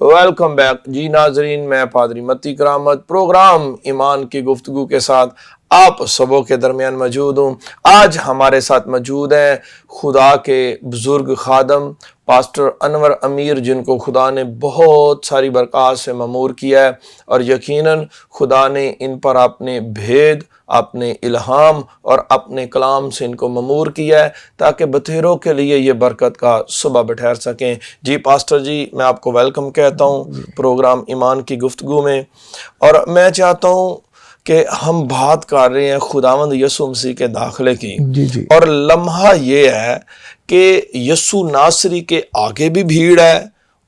Welcome back جی ناظرین، میں پادری متی کرامت پروگرام ایمان کی گفتگو کے ساتھ آپ سبوں کے درمیان موجود ہوں۔ آج ہمارے ساتھ موجود ہیں خدا کے بزرگ خادم پاسٹر انور امیر، جن کو خدا نے بہت ساری برکات سے معمور کیا ہے، اور یقیناً خدا نے ان پر اپنے بھید، اپنے الہام اور اپنے کلام سے ان کو معمور کیا ہے تاکہ بتیروں کے لیے یہ برکت کا صبح بٹھہر سکیں۔ جی پاسٹر جی، میں آپ کو ویلکم کہتا ہوں پروگرام ایمان کی گفتگو میں، اور میں چاہتا ہوں کہ ہم بات کر رہے ہیں خداوند یسوع مسیح کے داخلے کی، اور لمحہ یہ ہے کہ یسوع ناصری کے آگے بھی بھیڑ ہے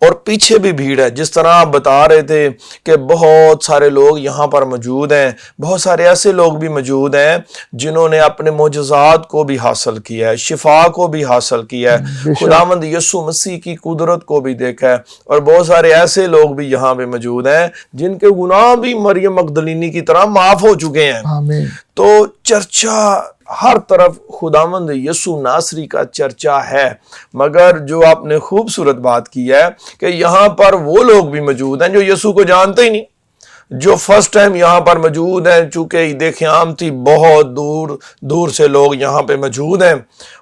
اور پیچھے بھی بھیڑ ہے۔ جس طرح آپ بتا رہے تھے کہ بہت سارے لوگ یہاں پر موجود ہیں، بہت سارے ایسے لوگ بھی موجود ہیں جنہوں نے اپنے معجزات کو بھی حاصل کیا ہے، شفا کو بھی حاصل کیا ہے، خداوند یسوع مسیح کی قدرت کو بھی دیکھا ہے، اور بہت سارے ایسے لوگ بھی یہاں پہ موجود ہیں جن کے گناہ بھی مریم مگدلینی کی طرح معاف ہو چکے ہیں۔ آمین۔ تو چرچا ہر طرف خداوند یسوع ناصری کا چرچا ہے، مگر جو آپ نے خوبصورت بات کی ہے کہ یہاں پر وہ لوگ بھی موجود ہیں جو یسوع کو جانتے ہی نہیں، جو فرسٹ ٹائم یہاں پر موجود ہیں۔ چونکہ عید قیام تھی، بہت دور دور سے لوگ یہاں پہ موجود ہیں،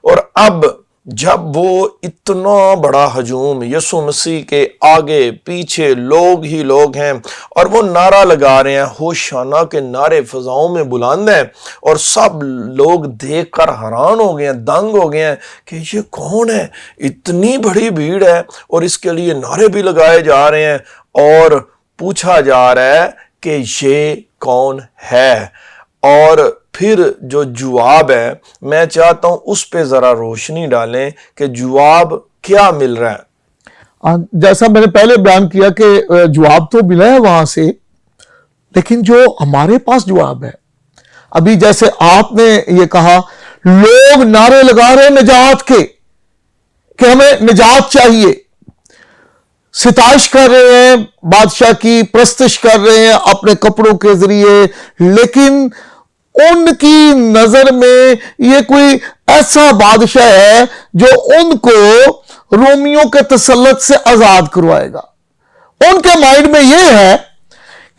اور اب جب وہ اتنا بڑا ہجوم یسوع مسیح کے آگے پیچھے لوگ ہی لوگ ہیں، اور وہ نعرہ لگا رہے ہیں، ہوشانہ کے نعرے فضاؤں میں بلند ہیں، اور سب لوگ دیکھ کر حیران ہو گئے ہیں، دنگ ہو گئے ہیں کہ یہ کون ہے؟ اتنی بڑی بھیڑ ہے اور اس کے لیے نعرے بھی لگائے جا رہے ہیں، اور پوچھا جا رہا ہے کہ یہ کون ہے؟ اور پھر جو جواب ہے، میں چاہتا ہوں اس پہ ذرا روشنی ڈالیں کہ جواب کیا مل رہا ہے۔ جیسا میں نے پہلے بیان کیا کہ جواب تو ملا ہے وہاں سے، لیکن جو ہمارے پاس جواب ہے، ابھی جیسے آپ نے یہ کہا، لوگ نعرے لگا رہے ہیں نجات کے کہ ہمیں نجات چاہیے، ستائش کر رہے ہیں، بادشاہ کی پرستش کر رہے ہیں اپنے کپڑوں کے ذریعے، لیکن ان کی نظر میں یہ کوئی ایسا بادشاہ ہے جو ان کو رومیوں کے تسلط سے آزاد کروائے گا۔ ان کے مائنڈ میں یہ ہے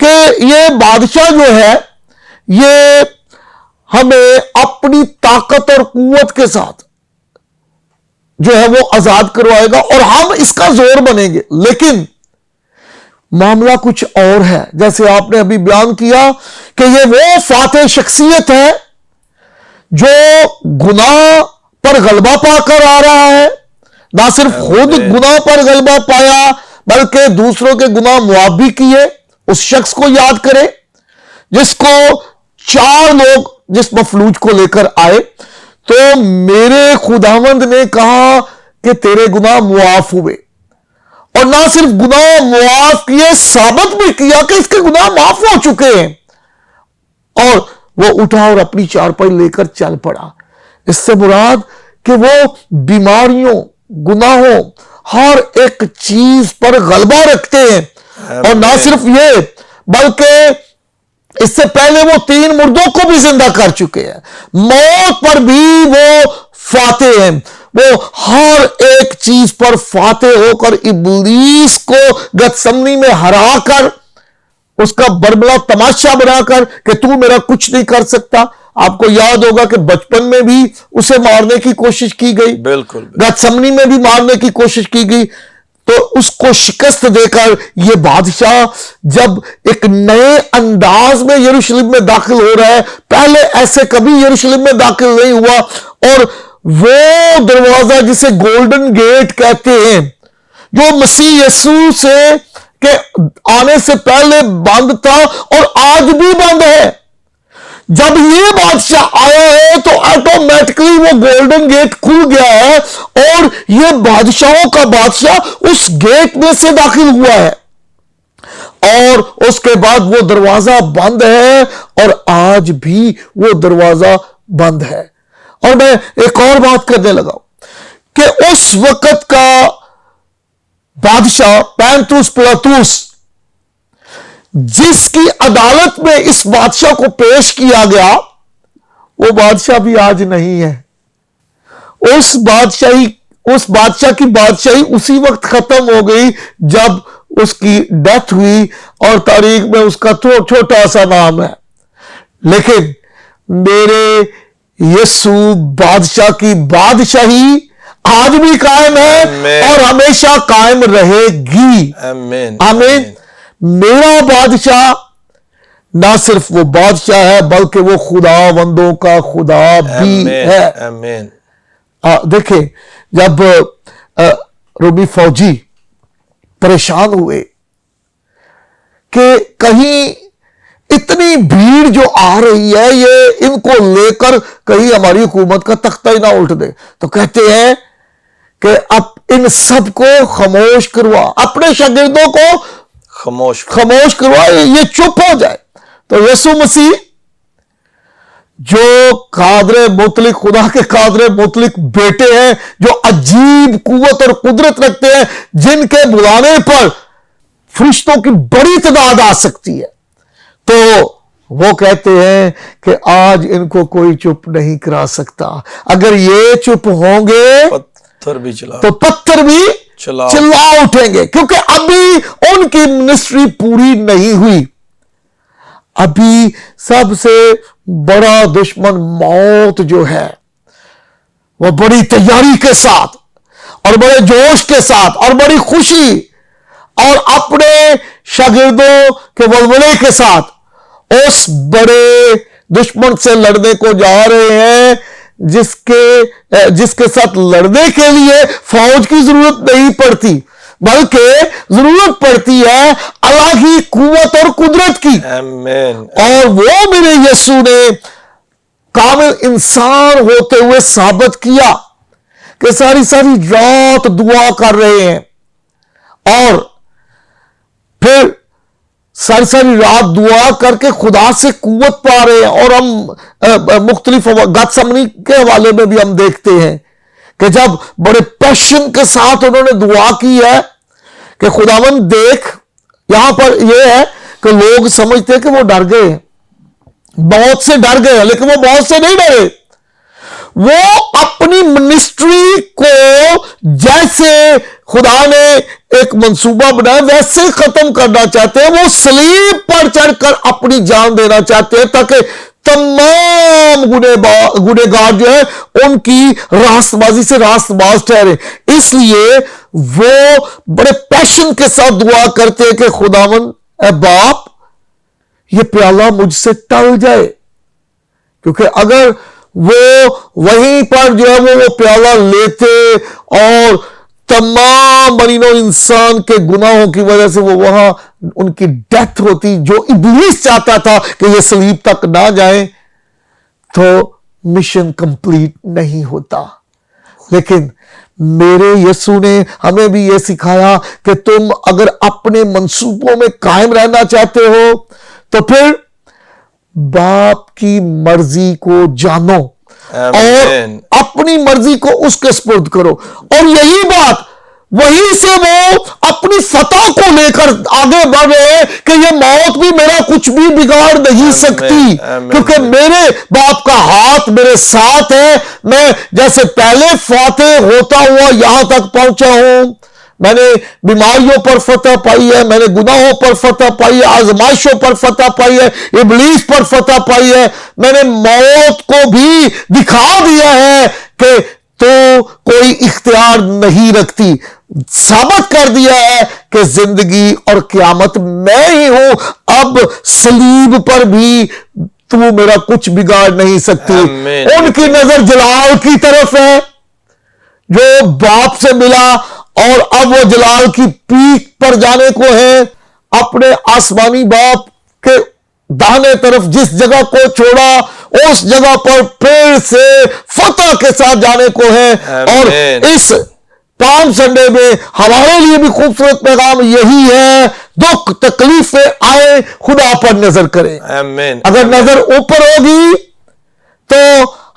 کہ یہ بادشاہ جو ہے یہ ہمیں اپنی طاقت اور قوت کے ساتھ جو ہے وہ آزاد کروائے گا اور ہم اس کا زور بنیں گے۔ لیکن معاملہ کچھ اور ہے، جیسے آپ نے ابھی بیان کیا کہ یہ وہ فاتح شخصیت ہے جو گناہ پر غلبہ پا کر آ رہا ہے، نہ صرف خود گناہ پر غلبہ پایا بلکہ دوسروں کے گناہ معاف بھی کیے۔ اس شخص کو یاد کرے جس کو 4 لوگ جس مفلوج کو لے کر آئے، تو میرے خداوند نے کہا کہ تیرے گناہ معاف ہوئے، اور نہ صرف گناہ معاف کیے، ثابت بھی کیا کہ اس کے گناہ معاف ہو چکے ہیں، اور وہ اٹھا اور اپنی چارپائی لے کر چل پڑا۔ اس سے مراد کہ وہ بیماریوں، گناہوں، ہر ایک چیز پر غلبہ رکھتے ہیں، اور نہ صرف یہ بلکہ اس سے پہلے وہ 3 مردوں کو بھی زندہ کر چکے ہیں، موت پر بھی وہ فاتح ہیں، وہ ہر ایک چیز پر فاتح ہو کر ابلیس کو گتسمنی میں ہرا کر، اس کا بربلا تماشا بنا کر کہ تو میرا کچھ نہیں کر سکتا۔ آپ کو یاد ہوگا کہ بچپن میں بھی اسے مارنے کی کوشش کی گئی، بالکل گتسمنی میں بھی مارنے کی کوشش کی گئی، تو اس کو شکست دے کر یہ بادشاہ جب ایک نئے انداز میں یروشلم میں داخل ہو رہا ہے، پہلے ایسے کبھی یروشلم میں داخل نہیں ہوا، اور وہ دروازہ جسے گولڈن گیٹ کہتے ہیں جو مسیح یسوع سے کہ آنے سے پہلے بند تھا اور آج بھی بند ہے، جب یہ بادشاہ آیا ہے تو آٹومیٹکلی وہ گولڈن گیٹ کھل گیا ہے، اور یہ بادشاہوں کا بادشاہ اس گیٹ میں سے داخل ہوا ہے، اور اس کے بعد وہ دروازہ بند ہے، اور آج بھی وہ دروازہ بند ہے۔ اور میں ایک اور بات کرنے لگا کہ اس وقت کا بادشاہ پینتوس پلاتوس، جس کی عدالت میں اس بادشاہ کو پیش کیا گیا، وہ بادشاہ بھی آج نہیں ہے۔ اس بادشاہ کی بادشاہی اسی وقت ختم ہو گئی جب اس کی ڈیتھ ہوئی اور تاریخ میں اس کا چھوٹا سا نام ہے، لیکن میرے یسوع بادشاہ کی بادشاہی آج بھی قائم ہے اور ہمیشہ قائم رہے گی۔ آمین آمین۔ میرا بادشاہ نہ صرف وہ بادشاہ ہے بلکہ وہ خداوندوں کا خدا بھی ہے۔ آمین۔ دیکھیں جب رومی فوجی پریشان ہوئے کہ کہیں اتنی بھیڑ جو آ رہی ہے یہ ان کو لے کر کہیں ہماری حکومت کا تختہ ہی نہ الٹ دے، تو کہتے ہیں کہ اب ان سب کو خاموش کروا، اپنے شاگردوں کو خاموش کروا، یہ چپ ہو جائے۔ تو یسوع مسیح جو قادر مطلق، خدا کے قادر مطلق بیٹے ہیں، جو عجیب قوت اور قدرت رکھتے ہیں، جن کے بلانے پر فرشتوں کی بڑی تعداد آ سکتی ہے، تو وہ کہتے ہیں کہ آج ان کو کوئی چپ نہیں کرا سکتا۔ اگر یہ چپ ہوں گے پتھر بھی تو پتھر بھی چلا اٹھیں گے، کیونکہ ابھی ان کی منسٹری پوری نہیں ہوئی۔ ابھی سب سے بڑا دشمن موت جو ہے وہ بڑی تیاری کے ساتھ اور بڑے جوش کے ساتھ اور بڑی خوشی اور اپنے شاگردوں کے ولولے کے ساتھ اس بڑے دشمن سے لڑنے کو جا رہے ہیں، جس کے ساتھ لڑنے کے لیے فوج کی ضرورت نہیں پڑتی، بلکہ ضرورت پڑتی ہے اللہ کی قوت اور قدرت کی۔ آمین۔ اور وہ میرے یسوع نے کامل انسان ہوتے ہوئے ثابت کیا کہ ساری رات دعا کر رہے ہیں اور پھر ساری رات دعا کر کے خدا سے قوت پا رہے ہیں۔ اور ہم مختلف گتسمنی کے حوالے میں بھی ہم دیکھتے ہیں کہ جب بڑے پیشن کے ساتھ انہوں نے دعا کی ہے کہ خداوند دیکھ، یہاں پر یہ ہے کہ لوگ سمجھتے ہیں کہ وہ ڈر گئے ہیں، موت سے ڈر گئے ہیں، لیکن وہ موت سے نہیں ڈرے۔ وہ اپنی منسٹری کو جیسے خدا نے ایک منصوبہ بنایا ویسے ختم کرنا چاہتے ہیں۔ وہ صلیب پر چڑھ کر اپنی جان دینا چاہتے ہیں تاکہ تمام گنہگار جو ہے ان کی راست بازی سے راست باز ٹھہرے۔ اس لیے وہ بڑے پیشن کے ساتھ دعا کرتے ہیں کہ خداوند اے باپ یہ پیالہ مجھ سے ٹل جائے، کیونکہ اگر وہ وہیں پر جو ہے وہ پیالہ لیتے اور تمام بنی نوع انسان کے گناہوں کی وجہ سے وہ وہاں ان کی ڈیتھ ہوتی، جو ابلیس چاہتا تھا کہ یہ صلیب تک نہ جائیں، تو مشن کمپلیٹ نہیں ہوتا۔ لیکن میرے یسوع نے ہمیں بھی یہ سکھایا کہ تم اگر اپنے منصوبوں میں قائم رہنا چاہتے ہو تو پھر باپ کی مرضی کو جانو اور اپنی مرضی کو اس کے سپرد کرو، اور یہی بات وہیں سے وہ اپنی فتح کو لے کر آگے بڑھ رہے ہیں کہ یہ موت بھی میرا کچھ بھی بگاڑ نہیں سکتی، کیونکہ میرے باپ کا ہاتھ میرے ساتھ ہے۔ میں جیسے پہلے فاتح ہوتا ہوا یہاں تک پہنچا ہوں، میں نے بیماریوں پر فتح پائی ہے، میں نے گناہوں پر فتح پائی ہے، آزمائشوں پر فتح پائی ہے، ابلیس پر فتح پائی ہے، میں نے موت کو بھی دکھا دیا ہے کہ تو کوئی اختیار نہیں رکھتی، ثابت کر دیا ہے کہ زندگی اور قیامت میں ہی ہوں۔ اب صلیب پر بھی تو میرا کچھ بگاڑ نہیں سکتی۔ ان کی نظر جلال کی طرف ہے جو باپ سے ملا، اور اب وہ جلال کی پیک پر جانے کو ہے، اپنے آسمانی باپ کے داہنے طرف جس جگہ کو چھوڑا اس جگہ پر پھر سے فتح کے ساتھ جانے کو ہے۔ اور اس پالم سنڈے میں ہمارے لیے بھی خوبصورت پیغام یہی ہے، دکھ تکلیفیں آئے خدا پر نظر کریں۔ اگر نظر اوپر ہوگی تو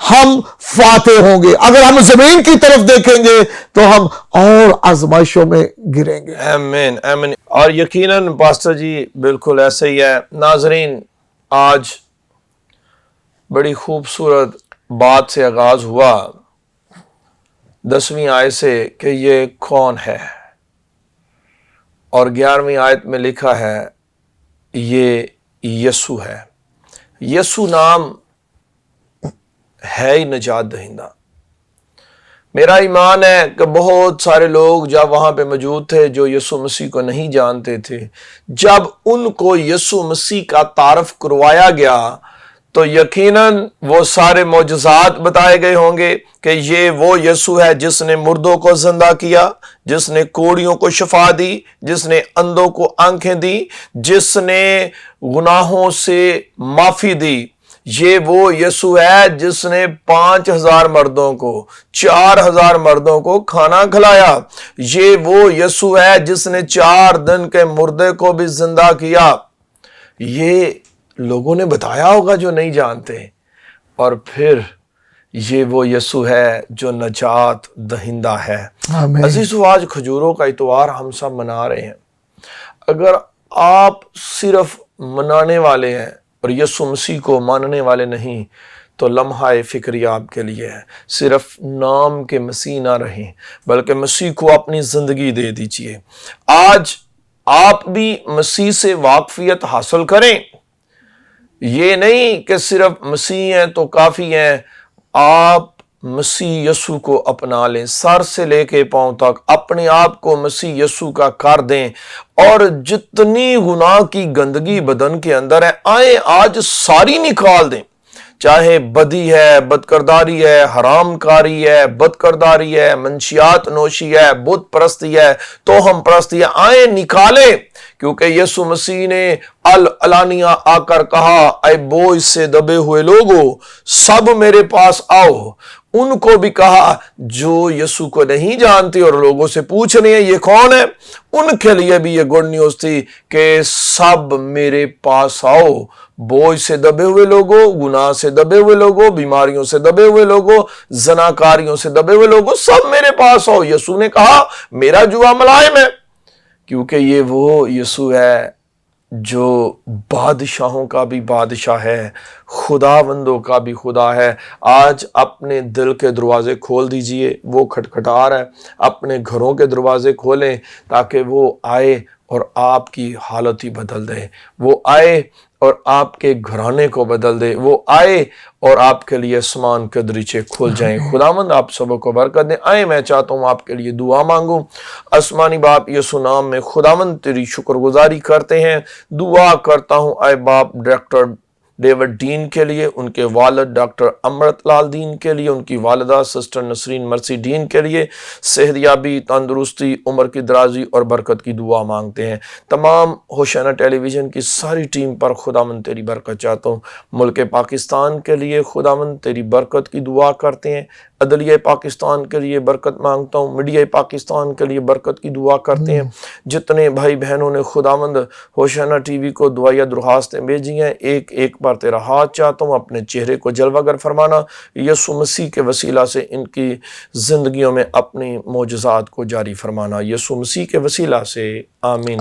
ہم فاتح ہوں گے، اگر ہم زمین کی طرف دیکھیں گے تو ہم اور آزمائشوں میں گریں گے۔ آمین آمین۔ اور یقیناً پاسٹر جی بالکل ایسے ہی ہے۔ ناظرین، آج بڑی خوبصورت بات سے آغاز ہوا 10ویں آیت سے کہ یہ کون ہے، اور 11ویں آیت میں لکھا ہے یہ یسوع ہے. یسوع نام ہے ہی نجات دہندہ. میرا ایمان ہے کہ بہت سارے لوگ جب وہاں پہ موجود تھے جو یسوع مسیح کو نہیں جانتے تھے، جب ان کو یسوع مسیح کا تعارف کروایا گیا تو یقیناً وہ سارے معجزات بتائے گئے ہوں گے کہ یہ وہ یسوع ہے جس نے مردوں کو زندہ کیا، جس نے کوڑیوں کو شفا دی، جس نے اندھوں کو آنکھیں دی، جس نے گناہوں سے معافی دی. یہ وہ یسوع ہے جس نے 5000 مردوں کو 4000 مردوں کو کھانا کھلایا. یہ وہ یسوع ہے جس نے 4 دن کے مردے کو بھی زندہ کیا. یہ لوگوں نے بتایا ہوگا جو نہیں جانتے. اور پھر یہ وہ یسوع ہے جو نجات دہندہ ہے. آمین. عزیزو، آج کھجوروں کا اتوار ہم سب منا رہے ہیں. اگر آپ صرف منانے والے ہیں اور یسوع مسیح کو ماننے والے نہیں تو لمحہ فکری آپ کے لیے ہے. صرف نام کے مسیح نہ رہیں بلکہ مسیح کو اپنی زندگی دے دیجئے. آج آپ بھی مسیح سے واقفیت حاصل کریں. یہ نہیں کہ صرف مسیح ہیں تو کافی ہیں. آپ مسیح یسوع کو اپنا لیں، سر سے لے کے پاؤں تک اپنے آپ کو مسیح یسوع کا کر دیں. اور جتنی گناہ کی گندگی بدن کے اندر ہے، آئیں آج ساری نکال دیں. چاہے بدی ہے، بدکرداری ہے، حرام کاری ہے، بدکرداری ہے، منشیات نوشی ہے، بت پرستی ہے، توہم پرستی ہے، آئیں نکالیں. کیونکہ یسوع مسیح نے علانیہ آ کر کہا، اے بوجھ سے دبے ہوئے لوگو سب میرے پاس آؤ. ان کو بھی کہا جو یسوع کو نہیں جانتے اور لوگوں سے پوچھ رہے ہیں یہ کون ہے، ان کے لیے بھی یہ گڈ نیوز تھی کہ سب میرے پاس آؤ. بوجھ سے دبے ہوئے لوگوں، گناہ سے دبے ہوئے لوگوں، بیماریوں سے دبے ہوئے لوگوں، زناکاریوں سے دبے ہوئے لوگوں، سب میرے پاس آؤ. یسوع نے کہا میرا جوا ملائم ہے. کیونکہ یہ وہ یسوع ہے جو بادشاہوں کا بھی بادشاہ ہے، خداوندوں کا بھی خدا ہے. آج اپنے دل کے دروازے کھول دیجئے، وہ کھٹکھٹا رہا ہے. اپنے گھروں کے دروازے کھولیں تاکہ وہ آئے اور آپ کی حالت ہی بدل دے. وہ آئے اور آپ کے گھرانے کو بدل دے. وہ آئے اور آپ کے لیے آسمان کے دریچے کھل جائیں. خداوند آپ سب کو برکت دیں. آئے میں چاہتا ہوں آپ کے لیے دعا مانگوں. آسمانی باپ یسوع نام میں خداوند تیری شکر گزاری کرتے ہیں. دعا کرتا ہوں اے باپ ڈاکٹر ڈیوڈ ڈین کے لیے، ان کے والد ڈاکٹر امرت لال دین کے لیے، ان کی والدہ سسٹر نسرین مرسی ڈین کے لیے صحتیابی، تندرستی، عمر کی درازی اور برکت کی دعا مانگتے ہیں. تمام ہوشیانہ ٹیلی ویژن کی ساری ٹیم پر خداوند تیری برکت چاہتا ہوں. ملک پاکستان کے لیے خداوند تیری برکت کی دعا کرتے ہیں. عدلیہ پاکستان کے لیے برکت مانگتا ہوں. میڈیا پاکستان کے لیے برکت کی دعا کرتے ہیں. جتنے بھائی بہنوں نے خداوند ہوشیانہ ٹی وی کو دعائیہ درخواستیں بھیجی ہیں، ایک ایک پر تیرا ہاتھ چاہتا ہوں اپنے چہرے کو جلوہ گر فرمانا. یسوع مسیح کے وسیلہ سے ان کی زندگیوں میں اپنی معجزات کو جاری فرمانا. یسوع مسیح کے وسیلہ سے آمین.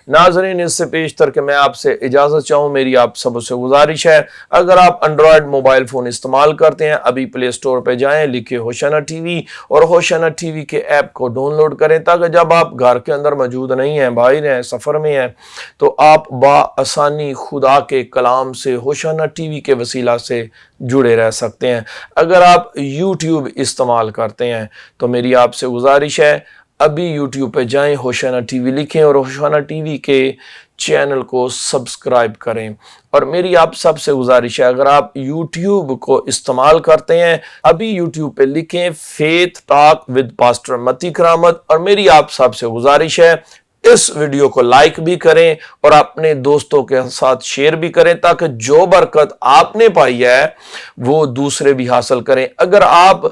ناظرین، اس سے پیشتر کہ میں آپ سے اجازت چاہوں، میری آپ سب سے گزارش ہے، اگر آپ انڈرائیڈ موبائل فون استعمال کرتے ہیں ابھی پلے اسٹور پہ جائیں، لکھیں ہوشیانہ ٹی وی اور ہوشیانہ ٹی وی کے ایپ کو ڈاؤن لوڈ کریں تاکہ جب آپ گھر کے اندر موجود نہیں ہیں، باہر ہیں، سفر میں ہیں، تو آپ بآسانی خدا کے کلام سے ہوشیانہ ٹی وی کے وسیلہ سے جڑے رہ سکتے ہیں. اگر آپ یوٹیوب استعمال کرتے ہیں تو میری آپ سے گزارش ہے ابھی یوٹیوب پہ جائیں، ہوشیانہ ٹی وی لکھیں اور ہوشیانہ ٹی وی کے چینل کو سبسکرائب کریں. اور میری آپ سب سے گزارش ہے اگر آپ یوٹیوب کو استعمال کرتے ہیں ابھی یوٹیوب پہ لکھیں فیتھ ٹاک ود پاسٹر متی کرامت. اور میری آپ سب سے گزارش ہے اس ویڈیو کو لائک بھی کریں اور اپنے دوستوں کے ساتھ شیئر بھی کریں تاکہ جو برکت آپ نے پائی ہے وہ دوسرے بھی حاصل کریں. اگر آپ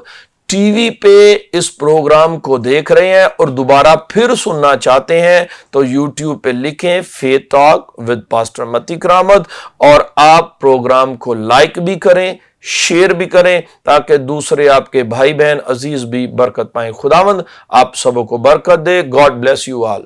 ٹی وی پہ اس پروگرام کو دیکھ رہے ہیں اور دوبارہ پھر سننا چاہتے ہیں تو یوٹیوب پہ لکھیں فیتھ ٹاک ود پاسٹر متی کرامت اور آپ پروگرام کو لائک بھی کریں، شیئر بھی کریں تاکہ دوسرے آپ کے بھائی بہن عزیز بھی برکت پائیں. خداوند آپ سب کو برکت دے. God bless you all.